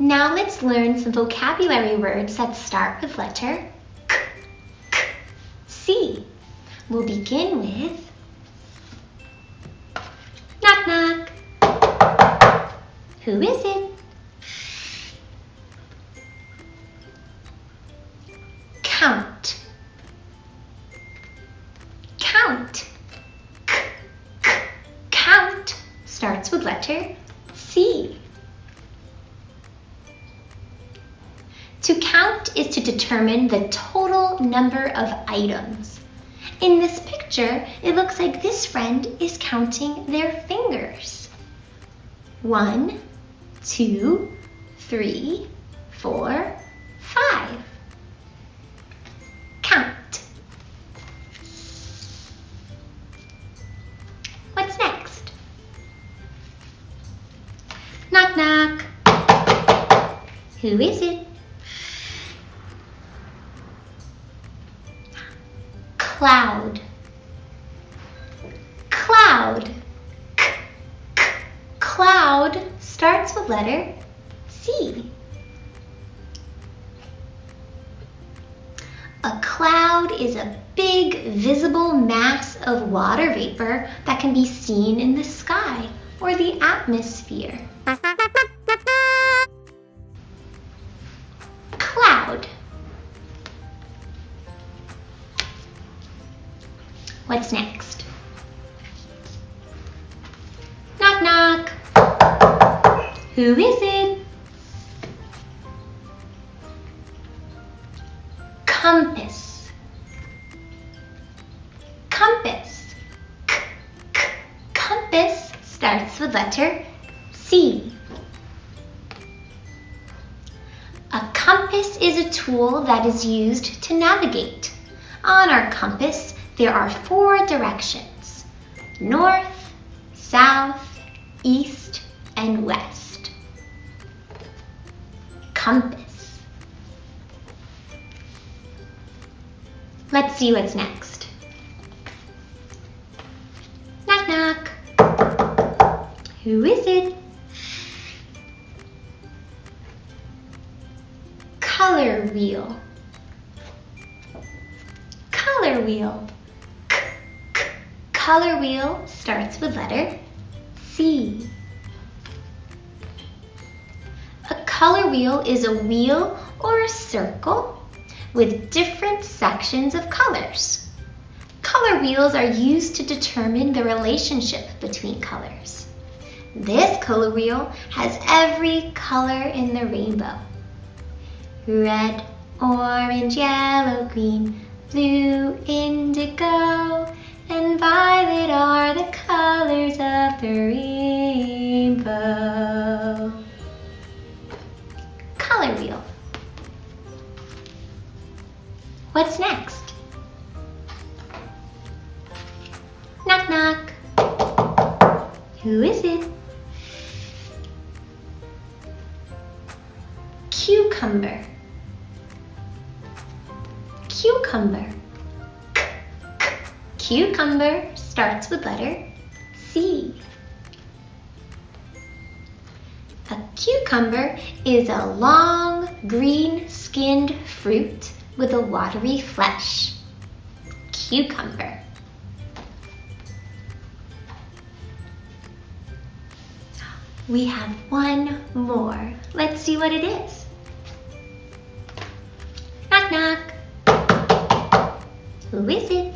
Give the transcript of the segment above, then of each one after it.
Now let's learn some vocabulary words that start with letter K, K, C. We'll begin with knock knock. Who is it? Count. Count. K, K, count starts with letter C. To count is to determine the total number of items. In this picture, it looks like this friend is counting their fingers. 1, 2, 3, 4, 5. Count. What's next? Knock knock. Who is it? Cloud. Cloud. K, K, cloud starts with letter C. A cloud is a big visible mass of water vapor that can be seen in the sky or the atmosphere. Cloud. What's next? Knock knock. Who is it? Compass. Compass. K, K, compass starts with letter C. A compass is a tool that is used to navigate. On our compass, there are 4 directions: north, south, east, and west. Compass. Let's see what's next. Knock knock. Who is it? Color wheel. Color wheel. Color wheel starts with letter C. A color wheel is a wheel or a circle with different sections of colors. Color wheels are used to determine the relationship between colors. This color wheel has every color in the rainbow. Red, orange, yellow, green, blue, indigo, and violet are the colors of the rainbow. Color wheel. What's next? Knock knock. Who is it? Cucumber. Cucumber. Cucumber starts with letter C. A cucumber is a long, green-skinned fruit with a watery flesh. Cucumber. We have one more. Let's see what it is. Knock knock. Who is it?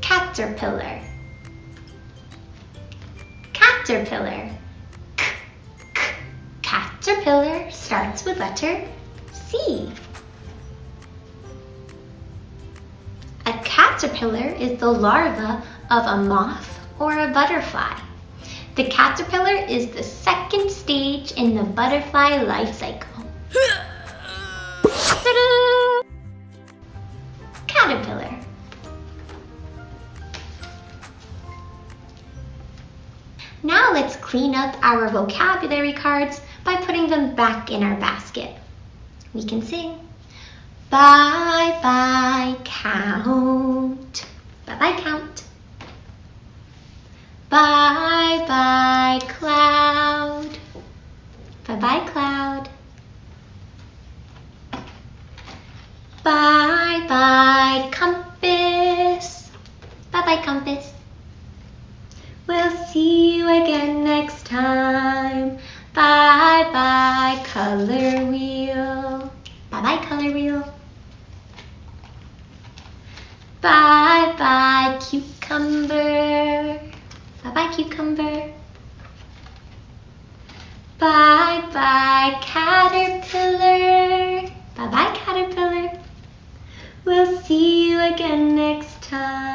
Caterpillar. Caterpillar. K, K, caterpillar starts with letter C. A caterpillar is the larva of a moth or a butterfly. The caterpillar is the second stage in the butterfly life cycle. Caterpillar. Now let's clean up our vocabulary cards by putting them back in our basket. We can sing. Bye bye count. Bye bye count. Bye bye cloud. Bye-bye, cucumber. Bye-bye, cucumber. Bye-bye, caterpillar. Bye-bye, caterpillar. We'll see you again next time.